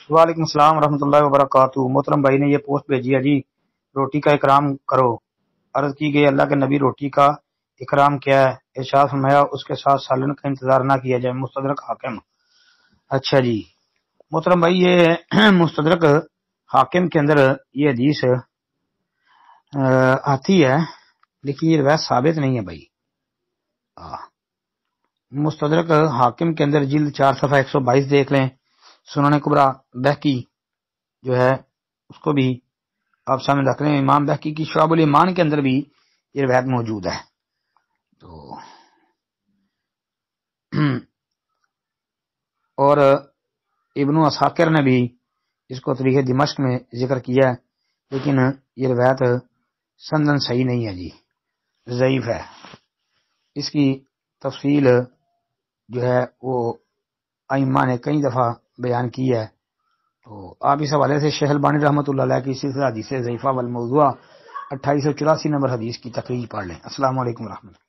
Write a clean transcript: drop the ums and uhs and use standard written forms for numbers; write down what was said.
وعلیکم السلام ورحمۃ اللہ وبرکاتہ۔ محترم بھائی نے یہ پوسٹ بھیجی ہے جی، روٹی کا اکرام کرو۔ عرض کی گئی اللہ کے نبی روٹی کا اکرام کیا ہے؟ ارشاد فرمایا اس کے ساتھ سالن کا انتظار نہ کیا جائے، مستدرک حاکم۔ اچھا جی محترم بھائی، یہ مستدرک حاکم کے اندر یہ حدیث آتی ہے، لیکن یہ روایت ثابت نہیں ہے بھائی۔ مستدرک حاکم کے اندر جلد 4 صفحہ 122 دیکھ لیں، سنن کبریٰ بہقی جو ہے اس کو بھی آپ سامنے رکھ لیں، امام بہقی کی شعب الایمان کے اندر بھی یہ روایت موجود ہے۔ تو اور ابن عساکر نے بھی اس کو تاریخ دمشق میں ذکر کیا ہے، لیکن یہ روایت سندن صحیح نہیں ہے جی، ضعیف ہے۔ اس کی تفصیل جو ہے وہ ائمہ نے کئی دفعہ بیان کی ہے۔ تو آپ اس حوالے سے شیخ البانی رحمۃ اللہ علیہ کی سلسلہ حدیث ضعیفہ والموضوعہ 2884 نمبر حدیث کی تقریر پڑھ لیں۔ السلام علیکم ورحمۃ اللہ۔